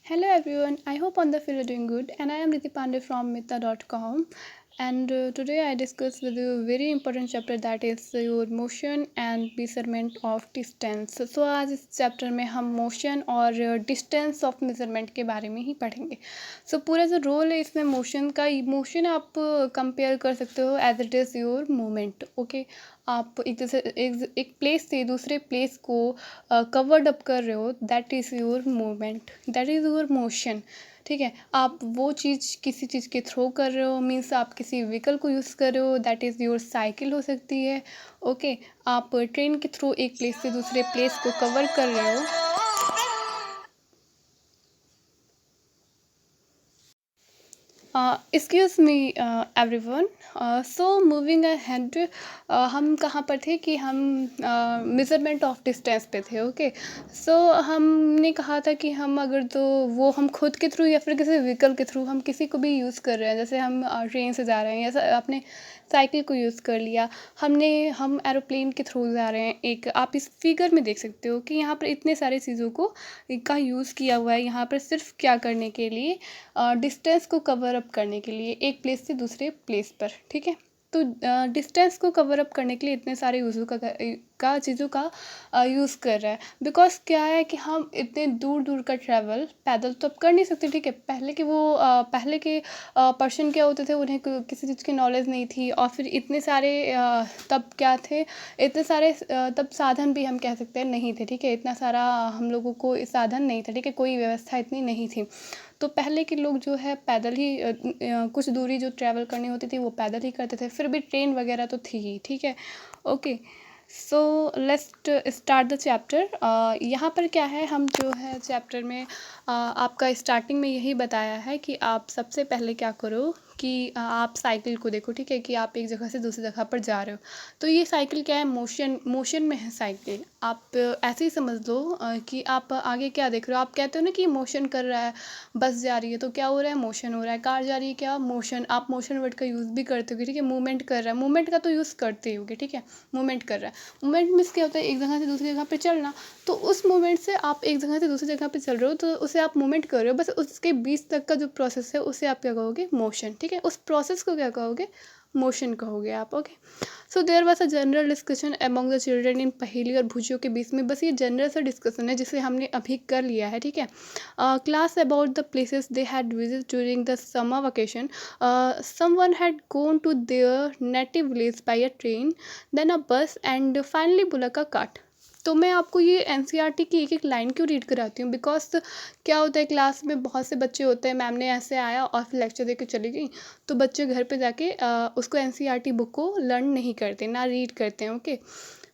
Hello everyone, I hope all the feel are doing good and I am Riti Pandey from Mita.com and today I discuss with you a very important chapter that is your motion and measurement of distance. So आज इस chapter में हम motion और distance of measurement के बारे में ही पढ़ेंगे. पूरा जो रोल है इसमें मोशन का, मोशन आप कंपेयर कर सकते हो as it is your movement. Okay, आप एक प्लेस से दूसरे प्लेस को कवर्ड अप कर रहे हो, that is your movement, that is your motion. ठीक है, आप वो चीज़ किसी चीज़ के थ्रो कर रहे हो, मीन्स आप किसी व्हीकल को यूज़ कर रहे हो, दैट इज़ योर साइकिल हो सकती है. ओके, आप ट्रेन के थ्रू एक प्लेस से दूसरे प्लेस को कवर कर रहे हो. Excuse me everyone. So moving ahead, हम कहाँ पर थे कि हम मेज़रमेंट ऑफ डिस्टेंस पे थे. ओके, सो हमने कहा था कि हम अगर तो वो हम खुद के थ्रू या फिर किसी व्हीकल के थ्रू हम किसी को भी यूज़ कर रहे हैं, जैसे हम ट्रेन से जा रहे हैं या आपने साइकिल को यूज़ कर लिया, हम एरोप्लेन के थ्रू जा रहे हैं. एक आप इस फिगर में देख सकते हो कि यहाँ पर इतने सारे चीज़ों को का यूज़ किया हुआ है यहाँ पर सिर्फ क्या करने के लिए, डिस्टेंस को कवर अप करने के लिए एक प्लेस से दूसरे प्लेस पर. ठीक है, तो डिस्टेंस को कवर अप करने के लिए इतने सारे यूज़ों का चीज़ों का यूज़ कर रहा है. बिकॉज क्या है कि हम इतने दूर दूर का ट्रैवल पैदल तो अब कर नहीं सकते. ठीक है, पहले के पर्सन क्या होते थे, उन्हें किसी चीज़ की नॉलेज नहीं थी और फिर इतने सारे तब क्या थे, इतने सारे तब साधन भी हम कह सकते हैं नहीं थे. ठीक है, इतना सारा हम लोगों को साधन नहीं था. ठीक है, कोई व्यवस्था इतनी नहीं थी. तो पहले के लोग जो है पैदल ही कुछ दूरी जो ट्रैवल करनी होती थी वो पैदल ही करते थे. फिर भी ट्रेन वगैरह तो थी ही. ठीक है, okay, so let's start the chapter. यहाँ पर क्या है, हम जो है चैप्टर में आपका स्टार्टिंग में यही बताया है कि आप सबसे पहले क्या करो कि आप साइकिल को देखो. ठीक है, कि आप एक जगह से दूसरी जगह पर जा रहे हो, तो ये साइकिल क्या है, मोशन में है साइकिल. आप ऐसे ही समझ लो कि आप आगे क्या देख रहे हो. आप कहते हो ना कि मोशन कर रहा है, बस जा रही है तो क्या हो रहा है, मोशन हो रहा है. कार जा रही है, क्या मोशन. आप मोशन वर्ड का यूज़ भी करते होगे. ठीक है, मूवमेंट कर रहा है, मूवमेंट का तो यूज़ करते ही होगे. ठीक है, मूवमेंट कर रहा है. मूवमेंट मीन्स क्या होता है, एक जगह से दूसरी जगह पे चलना. तो उस मूवमेंट से आप एक जगह से दूसरी जगह पे चल रहे हो तो उसे आप मूवमेंट कर रहे हो, बस उसके बीच तक का जो प्रोसेस है उसे आप क्या कहोगे, मोशन. ठीक है, उस प्रोसेस को क्या कहोगे, मोशन कहोगे आप. Okay, so there was a general discussion among the children in Paheli और भुजियों के बीच में. बस ये जनरल सा डिस्कशन है जिसे हमने अभी कर लिया है. ठीक है, class about the places they had visited during the summer vacation. Someone had gone to their native village by a train, then a bus, and finally bullock a cart. तो मैं आपको ये एनसीईआरटी की एक एक लाइन क्यों read कराती हूँ, बिकॉज क्या होता है क्लास में बहुत से बच्चे होते हैं, मैम ने ऐसे आया और फिर लेक्चर दे के चली गई, तो बच्चे घर पे जाके उसको एनसीईआरटी बुक को लर्न नहीं करते, ना रीड करते हैं. ओके,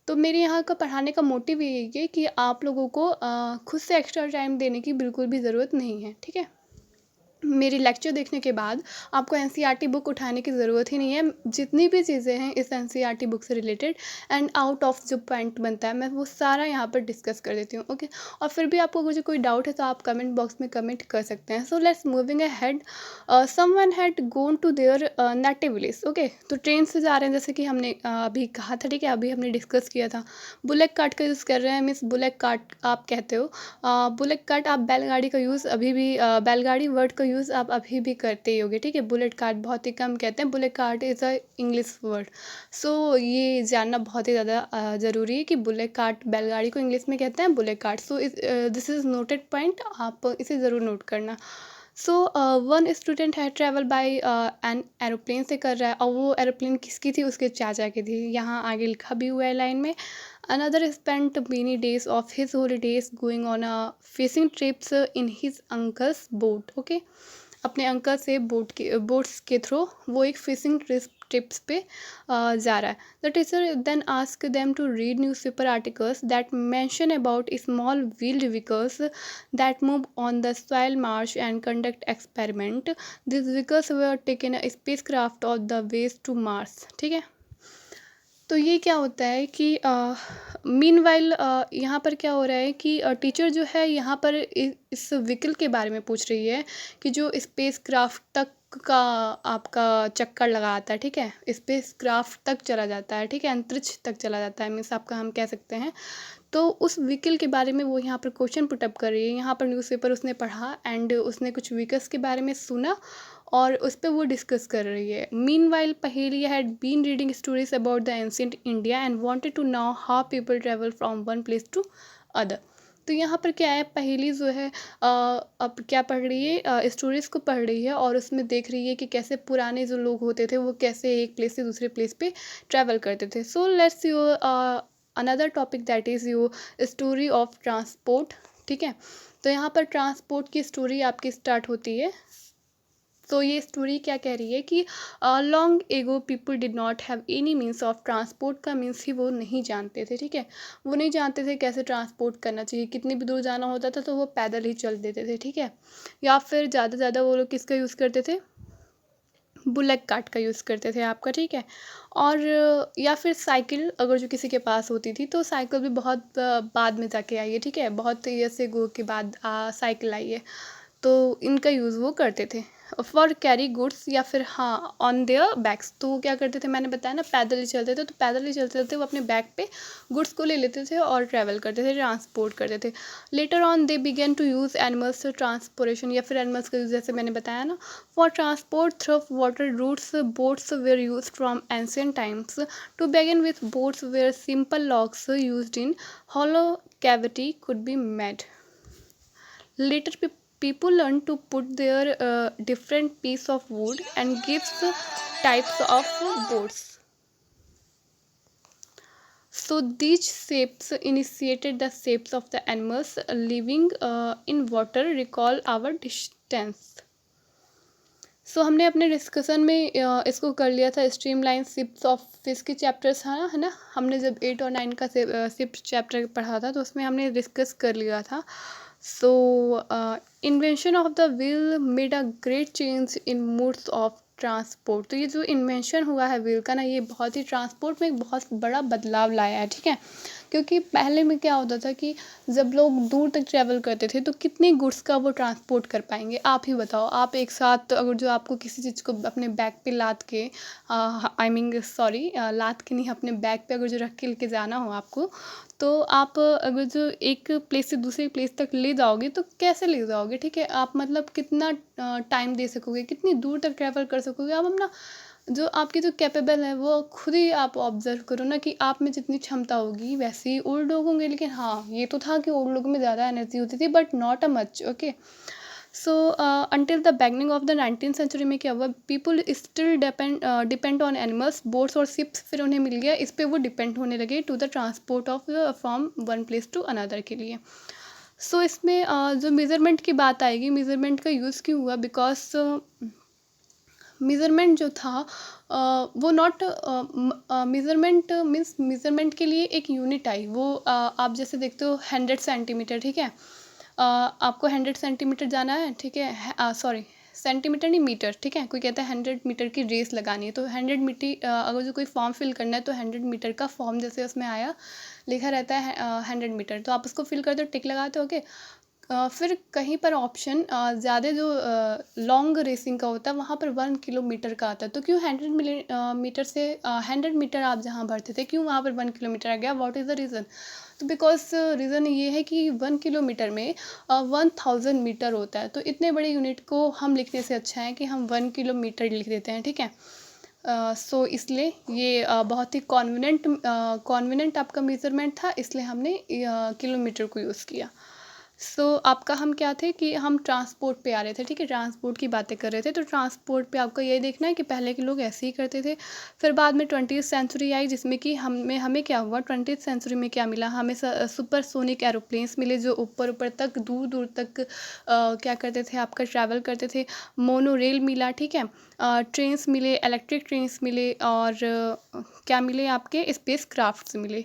तो मेरे यहाँ का पढ़ाने का मोटिव यही है कि आप लोगों को खुद से एक्स्ट्रा टाइम देने की बिल्कुल भी ज़रूरत नहीं है. ठीक है, मेरी लेक्चर देखने के बाद आपको एनसीईआरटी बुक उठाने की ज़रूरत ही नहीं है. जितनी भी चीज़ें हैं इस एनसीईआरटी बुक से रिलेटेड एंड आउट ऑफ जो पॉइंट बनता है मैं वो सारा यहाँ पर डिस्कस कर देती हूँ. ओके, और फिर भी आपको मुझे कोई डाउट है तो आप कमेंट बॉक्स में कमेंट कर सकते हैं. So let's moving ahead. Someone had gone to their native village. Okay, तो ट्रेन से जा रहे हैं जैसे कि हमने अभी कहा था. ठीक है, अभी हमने डिस्कस किया था. बुलेट कार्ट का यूज़ कर रहे हैं, मीन्स बुलेट कार्ट आप कहते हो. बुलेट कार्ट आप बैलगाड़ी का यूज़ अभी भी बैलगाड़ी वर्ड का यूज़ आप अभी भी करते ही होगे. ठीक है, बुलेट कार्ट बहुत ही कम कहते हैं, bullet cart is a English word. So ये जानना बहुत ही ज़्यादा ज़रूरी है कि बुलेट कार्ट बैलगाड़ी को इंग्लिश में कहते हैं bullet cart. So this is noted point, आप इसे ज़रूर नोट करना. सो वन स्टूडेंट है ट्रैवल बाय एन एरोप्लेन से कर रहा है, और वो एरोप्लेन किसकी थी, उसके चाचा की थी. यहाँ आगे लिखा भी हुआ है लाइन में. Another spent many days of his holidays going on a fishing trips in his uncle's boat. Okay, अपने अंकल से बोट्स के थ्रू वो एक फिशिंग ट्रिप्स पे जा रहा है. The teacher then ask them to read newspaper articles that mention about small wheeled vehicles that move on the soil marsh and conduct experiment. This vehicles were taken a space craft of the ways to Mars. ठीक है, तो ये क्या होता है कि meanwhile यहाँ पर क्या हो रहा है कि टीचर जो है यहाँ पर इस व्हीकल के बारे में पूछ रही है कि जो स्पेस क्राफ्ट तक का आपका चक्कर लगाता है, ठीक है, स्पेस क्राफ्ट तक चला जाता है, ठीक है, अंतरिक्ष तक चला जाता है, मीन्स आपका हम कह सकते हैं। तो उस व्हीकल के बारे में वो यहाँ पर क्वेश्चन पुट अप कर रही है। यहाँ पर न्यूज़पेपर उसने पढ़ा एंड उसने कुछ व्हीकल्स के बारे में सुना और उस पे वो डिस्कस कर रही है। Meanwhile Paheli had been reading stories about the ancient India and wanted to know how people travel from one place to other. तो यहाँ पर क्या है, पहेली जो है अब क्या पढ़ रही है, स्टोरीज को पढ़ रही है और उसमें देख रही है कि कैसे पुराने जो लोग होते थे वो कैसे एक प्लेस से दूसरे प्लेस पे ट्रैवल करते थे। So let's you another topic that is you story of transport, ठीक है। तो यहाँ पर ट्रांसपोर्ट की स्टोरी आपकी स्टार्ट होती है। तो ये स्टोरी क्या कह रही है कि long ago people did not have any means of transport का मीन्स ही वो नहीं जानते थे, ठीक है। वो नहीं जानते थे कैसे ट्रांसपोर्ट करना चाहिए, कितनी भी दूर जाना होता था तो वो पैदल ही चल देते थे, ठीक है। या फिर ज़्यादा से ज़्यादा वो लोग किसका यूज़ करते थे, बुलेट कार्ट का यूज़ करते थे आपका, ठीक है। और या फिर साइकिल अगर जो किसी के पास होती थी, तो साइकिल भी बहुत बाद में जाके आई है, ठीक है, बहुत ईयर से गो के बाद साइकिल आई है। तो इनका यूज़ वो करते थे फॉर कैरी गुड्स या फिर हाँ ऑन देयर बैग्स। तो वो क्या करते थे, मैंने बताया ना पैदल ही चलते थे, तो पैदल ही चलते चलते वो अपने बैग पे गुड्स को ले लेते थे और ट्रैवल करते थे, ट्रांसपोर्ट करते थे। Later on they began to use animals transportation या फिर एनिमल्स का यूज़, जैसे मैंने बताया ना, for transport through water routes. Boats were use from ancient times. To begin with, boats were simple logs used in hollow cavity could be made. Later, people learned to put their different piece of wood and gives types of boats. So these shapes initiated the shapes of the animals living in water. Recall our distance. सो हमने अपने discussion में इसको कर लिया था, stream line ships of fish के chapters है ना। हमने जब 8 और 9 का शिप चैप्टर पढ़ा था तो उसमें हमने डिस्कस कर लिया था। So invention of the wheel made a great change in modes of transport. तो ये जो इन्वेंशन हुआ है व्हील का ना, ये बहुत ही ट्रांसपोर्ट में एक बहुत बड़ा बदलाव लाया है, ठीक है। क्योंकि पहले में क्या होता था कि जब लोग दूर तक ट्रैवल करते थे तो कितने गुड्स का वो ट्रांसपोर्ट कर पाएंगे, आप ही बताओ। आप एक साथ अगर जो आपको किसी चीज़ को अपने बैग पे लाद के लाद के नहीं, अपने बैग पे अगर जो रख के लेके जाना हो आपको, तो आप अगर जो एक प्लेस से दूसरे प्लेस तक ले जाओगे तो कैसे ले जाओगे, ठीक है। आप मतलब कितना टाइम दे सकोगे, कितनी दूर तक ट्रैवल कर सकोगे। आप अपना जो आपकी जो कैपेबल है वो खुद ही आप ऑब्जर्व करो ना, कि आप में जितनी क्षमता होगी वैसे ही ओल्ड लोग होंगे। लेकिन हाँ, ये तो था कि ओल्ड लोगों में ज़्यादा एनर्जी होती थी, but not a much, okay. So until the beginning of the 19th century में क्या हुआ, people still depend on animals, boats और शिप्स फिर उन्हें मिल गया, इस पर वो डिपेंड होने लगे to the transport of from one place to another के लिए। सो इसमें जो मेज़रमेंट की बात आएगी, मेज़रमेंट का यूज़ क्यों हुआ, बिकॉज मेज़रमेंट जो था वो नॉट मेज़रमेंट मीन्स मेज़रमेंट के लिए एक यूनिट आई, वो आप जैसे देखते हो 100 सेंटीमीटर, ठीक है। आपको 100 सेंटीमीटर जाना है, ठीक है, सॉरी सेंटीमीटर नहीं मीटर, ठीक है। कोई कहता है 100 मीटर की रेस लगानी है, तो 100 मीटर अगर जो कोई फॉर्म फिल करना है तो 100 मीटर का फॉर्म जैसे उसमें आया लिखा रहता है 100 मीटर, तो आप उसको फिल करते हो, टिक लगाते हो, ओके। फिर कहीं पर ऑप्शन ज़्यादा जो लॉन्ग रेसिंग का होता है वहाँ पर 1 किलोमीटर का आता है। तो क्यों 100 मीटर से 100 मीटर आप जहाँ भरते थे, क्यों वहाँ पर 1 किलोमीटर आ गया, व्हाट इज़ द रीज़न। तो बिकॉज रीज़न ये है कि 1 किलोमीटर में 1000 मीटर होता है। तो इतने बड़े यूनिट को हम लिखने से अच्छा है कि हम 1 किलोमीटर लिख देते हैं, ठीक है। सो इसलिए ये बहुत ही कॉन्वीनेंट आपका मेज़रमेंट था, इसलिए हमने किलोमीटर को यूज़ किया। सो आपका हम क्या थे कि हम ट्रांसपोर्ट पे आ रहे थे, ठीक है, ट्रांसपोर्ट की बातें कर रहे थे। तो ट्रांसपोर्ट पे आपका ये देखना है कि पहले के लोग ऐसे ही करते थे। फिर बाद में 20th सेंचुरी आई, जिसमें कि हमें क्या हुआ, 20th सेंचुरी में क्या मिला हमें, सुपरसोनिक एरोप्लेन्स मिले जो ऊपर ऊपर तक दूर दूर तक क्या करते थे, आपका ट्रैवल करते थे। मोनो रेल मिला, ठीक है, ट्रेन्स मिले, इलेक्ट्रिक ट्रेन्स मिले, और क्या मिले, आपके स्पेस क्राफ्ट्स मिले।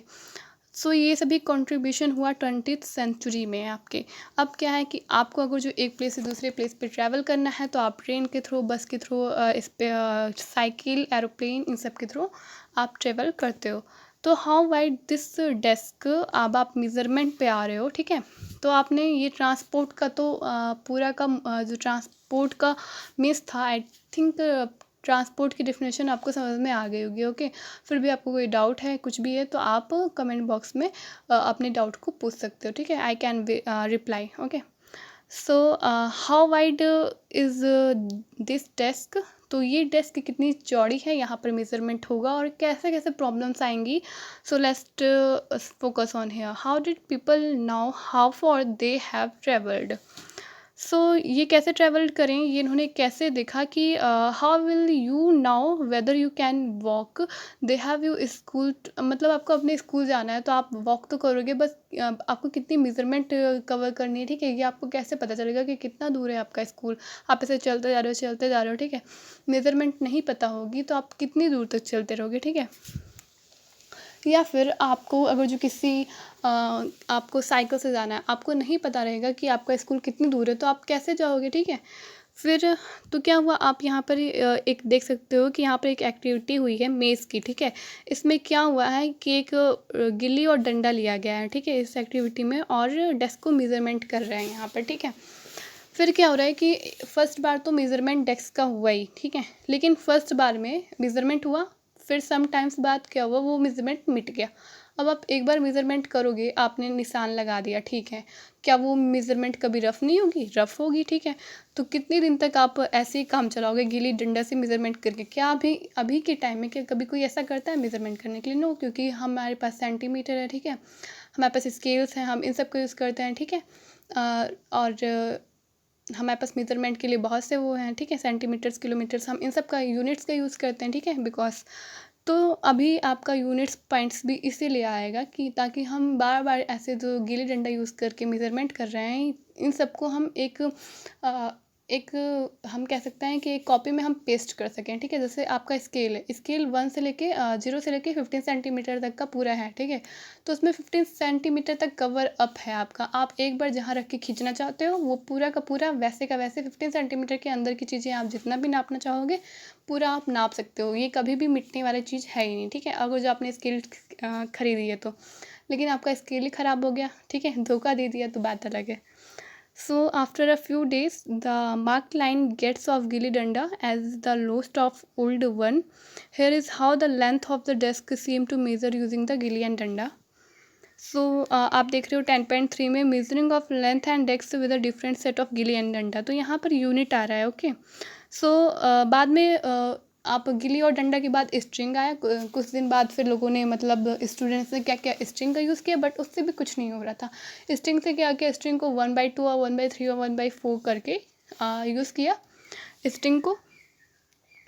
सो ये सभी कंट्रीब्यूशन हुआ 20th सेंचुरी में आपके। अब क्या है कि आपको अगर जो एक प्लेस से दूसरे प्लेस पे ट्रैवल करना है तो आप ट्रेन के थ्रू, बस के थ्रू, इस पे साइकिल, एरोप्लेन, इन सब के थ्रू आप ट्रैवल करते हो। तो हाउ वाइड दिस डेस्क, अब आप मेज़रमेंट पे आ रहे हो, ठीक है। तो आपने ये ट्रांसपोर्ट का तो पूरा का जो ट्रांसपोर्ट का मिस था, आई थिंक ट्रांसपोर्ट की डेफिनेशन आपको समझ में आ गई होगी। ओके, फिर भी आपको कोई डाउट है, कुछ भी है, तो आप कमेंट बॉक्स में अपने डाउट को पूछ सकते हो, ठीक है। I can reply. Okay, so how wide is this desk, तो ये डेस्क कितनी चौड़ी है, यहाँ पर मेजरमेंट होगा और कैसे कैसे प्रॉब्लम्स आएंगी। So let's focus on here. How did people know how far they have travelled. So ये कैसे ट्रैवल करें, ये इन्होंने कैसे देखा कि how will you know whether you can walk, they have you school, मतलब आपको अपने स्कूल जाना है तो आप वॉक तो करोगे, बस आपको कितनी मेजरमेंट कवर करनी है, ठीक है। ये आपको कैसे पता चलेगा कि कितना दूर है आपका स्कूल, आप ऐसे चलते जा रहे हो चलते जा रहे हो, ठीक है। मेजरमेंट नहीं पता होगी तो आप कितनी दूर तक चलते रहोगे, ठीक है। या फिर आपको अगर जो किसी आपको साइकिल से जाना है, आपको नहीं पता रहेगा कि आपका स्कूल कितनी दूर है, तो आप कैसे जाओगे, ठीक है। फिर तो क्या हुआ, आप यहाँ पर एक देख सकते हो कि यहाँ पर एक एक्टिविटी हुई है मेज़ की, ठीक है। इसमें क्या हुआ है कि एक गिल्ली और डंडा लिया गया है, ठीक है, इस एक्टिविटी में, और डेस्क को मेज़रमेंट कर रहे हैं यहाँ पर, ठीक है। फिर क्या हो रहा है कि फर्स्ट बार तो मेज़रमेंट डेस्क का हुआ ही, ठीक है, लेकिन फर्स्ट बार में मेज़रमेंट हुआ, फिर सम टाइम्स बाद क्या हुआ, वो मेज़रमेंट मिट गया। अब आप एक बार मेज़रमेंट करोगे, आपने निशान लगा दिया, ठीक है, क्या वो मेज़रमेंट कभी रफ़ नहीं होगी, रफ़ होगी, ठीक है। तो कितने दिन तक आप ऐसे ही काम चलाओगे गिल्ली डंडा से मेज़रमेंट करके। क्या अभी अभी के टाइम में क्या कभी कोई ऐसा करता है मेज़रमेंट करने के लिए? नो, क्योंकि हमारे पास सेंटीमीटर है, ठीक है, हमारे पास स्केल्स हैं, हम इन सब को यूज़ करते हैं, ठीक है। और हमारे पास मेज़रमेंट के लिए बहुत से वो हैं, ठीक है, सेंटीमीटर्स, किलोमीटर्स, हम इन सब का यूनिट्स का यूज़ करते हैं, ठीक है, बिकॉज तो अभी आपका यूनिट्स पॉइंट्स भी इसीलिए आएगा कि ताकि हम बार बार ऐसे जो गिल्ली डंडा यूज़ करके मेज़रमेंट कर रहे हैं, इन सबको हम एक हम कह सकते हैं कि एक कॉपी में हम पेस्ट कर सकें, ठीक है। जैसे आपका स्केल है, स्केल 1 से लेके 0 से लेके 15 सेंटीमीटर तक का पूरा है, ठीक है। तो उसमें 15 सेंटीमीटर तक कवर अप है आपका। आप एक बार जहाँ रख के खींचना चाहते हो, वो पूरा का पूरा वैसे का वैसे 15 सेंटीमीटर के अंदर की चीज़ें आप जितना भी नापना चाहोगे, पूरा आप नाप सकते हो। ये कभी भी मिटने वाली चीज़ है ही नहीं, ठीक है, अगर जो आपने स्केल खरीदी है तो। लेकिन आपका स्केल ही ख़राब हो गया, ठीक है, धोखा दे दिया तो बात अलग है। So after a few days, the marked line gets of gilli danda as the lowest of old one. Here is how the length of the desk seem to measure using the gilli and danda. सो आप देख रहे हो 10.3 में measuring of length and desk with a different set of गिली and डंडा, तो यहाँ per unit आ रहा है। ओके, सो बाद में आप गिली और डंडा के बाद स्ट्रिंग आया, कुछ दिन बाद फिर लोगों ने मतलब स्टूडेंट्स ने क्या क्या स्ट्रिंग का यूज़ किया, बट उससे भी कुछ नहीं हो रहा था। स्ट्रिंग से क्या किया, स्ट्रिंग को 1/2 और 1/3 और 1/4 करके यूज़ किया स्ट्रिंग को,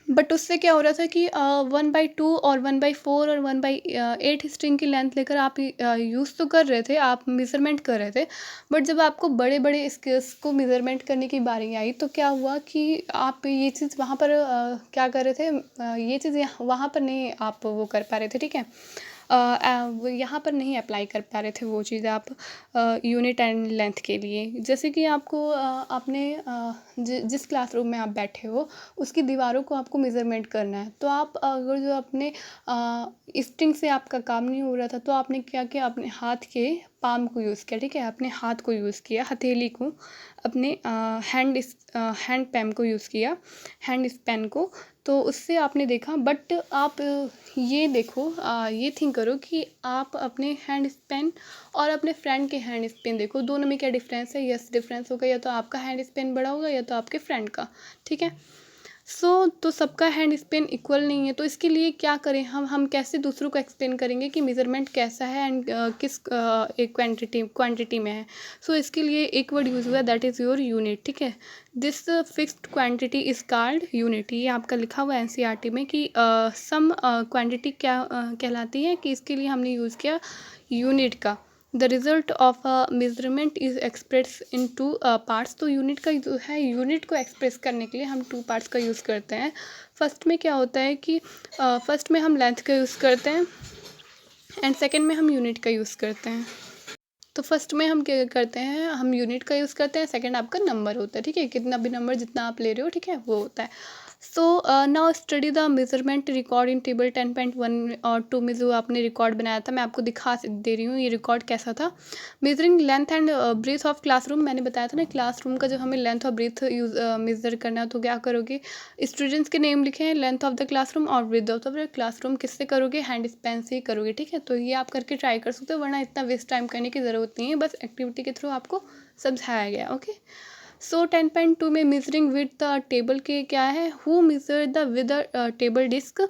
बट उससे क्या हो रहा था कि 1/2 और 1/4 और 1/8 स्ट्रिंग की लेंथ लेकर आप यूज़ तो कर रहे थे, आप मेज़रमेंट कर रहे थे, बट जब आपको बड़े बड़े स्केल्स को मेज़रमेंट करने की बारी आई तो क्या हुआ कि आप ये चीज़ वहाँ पर क्या कर रहे थे, ये चीज़ वहाँ पर नहीं आप वो कर पा रहे थे, ठीक है। यहाँ पर नहीं अप्लाई कर पा रहे थे वो चीज़ आप यूनिट एंड लेंथ के लिए। जैसे कि आपको आपने जिस क्लासरूम में आप बैठे हो उसकी दीवारों को आपको मेज़रमेंट करना है, तो आप अगर जो अपने स्ट्रिंग से आपका काम नहीं हो रहा था तो आपने क्या किया, अपने हाथ के पाम को यूज़ किया, ठीक है, अपने हाथ को यूज़ किया, हथेली को, अपने हैंड पैम को यूज़ किया, हैंड स्पैन को, तो उससे आपने देखा। बट आप ये देखो, ये थिंक करो कि आप अपने हैंड स्पेन और अपने फ्रेंड के हैंड स्पेन देखो, दोनों में क्या डिफरेंस है। यस, डिफरेंस होगा, या तो आपका हैंड स्पेन बड़ा होगा या तो आपके फ्रेंड का, ठीक है। तो सबका हैंड स्पेन इक्वल नहीं है, तो इसके लिए क्या करें, हम कैसे दूसरों को एक्सप्लेन करेंगे कि मेज़रमेंट कैसा है एंड किस एक क्वांटिटी में है। सो इसके लिए एक वर्ड यूज़ हुआ, दैट इज़ योर यूनिट, ठीक है। This fixed quantity is called unit. ये आपका लिखा हुआ है एनसीईआरटी में कि सम क्वांटिटी क्या कहलाती है, कि इसके लिए हमने यूज़ किया यूनिट का। The result of a measurement is express in two parts. तो यूनिट का जो है, यूनिट को एक्सप्रेस करने के लिए हम 2 पार्ट्स का यूज़ करते हैं। फर्स्ट में क्या होता है कि फर्स्ट में हम लेंथ का यूज़ करते हैं एंड सेकंड में हम यूनिट का यूज़ करते हैं। तो फर्स्ट में हम क्या करते हैं, हम यूनिट का यूज़ करते हैं, सेकंड आपका नंबर होता है, ठीक है, कितना भी नंबर जितना आप ले रहे हो, ठीक है, वो होता है। So now study the measurement record in table 10.1 और 2 में जो आपने रिकॉर्ड बनाया था, मैं आपको दिखा दे रही हूँ ये रिकॉर्ड कैसा था। Measuring length and breadth of classroom, मैंने बताया था ना क्लासरूम का जब हमें लेंथ और ब्रेथ यूज मेजर करना है तो क्या करोगे, स्टूडेंट्स के नेम लिखे हैं, लेंथ ऑफ द क्लासरूम और ब्रेथ ऑफ द क्लासरूम किससे करोगे, हैंड स्पेन से ही करोगे। ठीक है, तो ये आप करके ट्राई कर सकते हो, वरना इतना वेस्ट टाइम करने की ज़रूरत नहीं है, बस एक्टिविटी के थ्रू आपको समझाया गया। ओके, सो 10.2 में मेजरिंग विद द टेबल के क्या है, who measure the with table desk,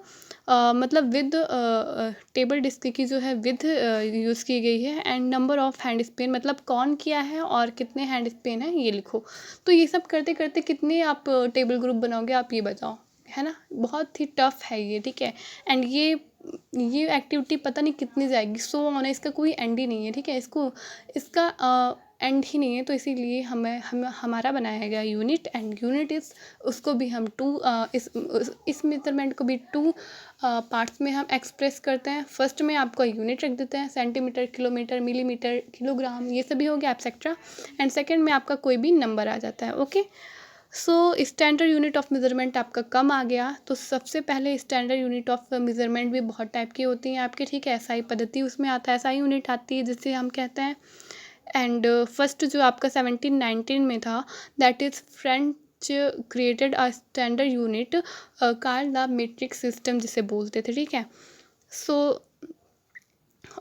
मतलब विद टेबल डिस्क की जो है विद यूज़ की गई है, and number of hand span, मतलब कौन किया है और कितने हैंड स्पेन है ये लिखो। तो ये सब करते करते कितने आप टेबल ग्रुप बनाओगे, आप ये बताओ, है ना, बहुत ही टफ है ये। ठीक है, एंड ये एक्टिविटी पता नहीं कितनी जाएगी, सो ऑन है, इसका कोई एंड ही नहीं है। ठीक है, इसका एंड ही नहीं है, तो इसीलिए हमारा बनाया गया यूनिट, एंड यूनिट इज़, उसको भी हम इस मेजरमेंट को भी 2 पार्ट्स में हम एक्सप्रेस करते हैं। फर्स्ट में आपका यूनिट रख देते हैं, सेंटीमीटर, किलोमीटर, मिलीमीटर, किलोग्राम, ये सभी हो गया एक्सेट्रा, एंड सेकंड में आपका कोई भी नंबर आ जाता है। Okay, so standard unit of measurement आपका कम आ गया। तो सबसे पहले स्टैंडर्ड यूनिट ऑफ मेजरमेंट भी बहुत टाइप की होती हैं आपके। ठीक है, एसआई पद्धति उसमें आता है, एसआई यूनिट आती है जिसे हम कहते हैं। एंड फर्स्ट जो आपका 1719 में था, that is French created a standard unit called the metric system जिसे बोलते थे। ठीक है, सो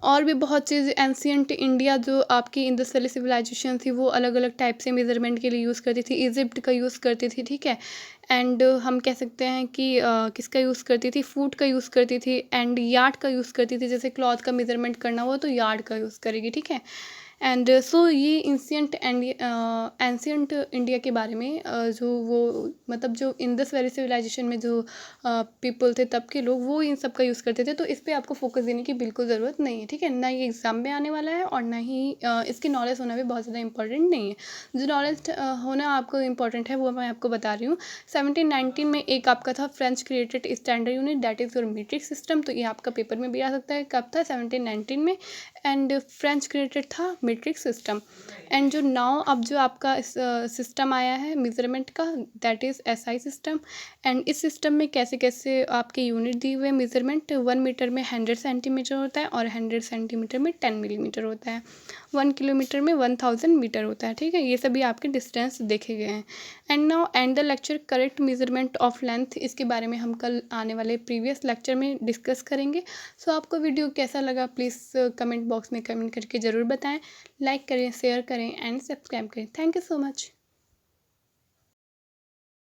और भी बहुत चीज़, एंशियंट इंडिया जो आपकी इंडस वैली सिविलाइजेशन थी वो अलग अलग टाइप से मेजरमेंट के लिए यूज़ करती थी, इजिप्ट का यूज़ करती थी। ठीक है, एंड हम कह सकते हैं कि किसका यूज़ करती थी, फूट का यूज़ करती थी, एंड यार्ड का यूज़ करती थी, जैसे क्लॉथ का मेजरमेंट करना हुआ तो यार्ड का यूज़ करेगी। ठीक है, एंड सो ये एंशियंट इंडिया के बारे में जो वो मतलब जो इंडस वैली सिविलाइजेशन में जो पीपल थे तब के लोग, वो इन सब का यूज़ करते थे, तो इस पे आपको फोकस देने की बिल्कुल ज़रूरत नहीं है। ठीक है, ना ये एग्ज़ाम में आने वाला है और ना ही इसकी नॉलेज होना भी बहुत ज़्यादा इंपॉर्टेंट नहीं है। जो नॉलेज होना आपको इंपॉर्टेंट है वो मैं आपको बता रही हूँ। 1719 में एक आपका था French created standard unit, that is your metric system, तो ये आपका पेपर में भी आ सकता है, कब था 1719 में, एंड फ्रेंच क्रिएटेड था मीट्रिक सिस्टम। एंड जो नाउ अब जो आपका सिस्टम आया है मेजरमेंट का, that is SI system. And इस सिस्टम में कैसे कैसे आपके यूनिट दिए हुए मेजरमेंट, 1 मीटर में 100 सेंटीमीटर होता है, और 100 सेंटीमीटर में 10 मिलीमीटर होता है, 1 किलोमीटर में 1000 मीटर होता है। ठीक है, ये सभी आपके डिस्टेंस देखे गए हैं। And now and the lecture correct measurement of length, इसके बारे में हम कल आने वाले प्रीवियस लेक्चर में डिस्कस करेंगे। सो आपको वीडियो कैसा लगा प्लीज़ कमेंट बॉक्स में कमेंट करके ज़रूर बताएं, लाइक करें, शेयर करें एंड सब्सक्राइब करें। Thank you so much.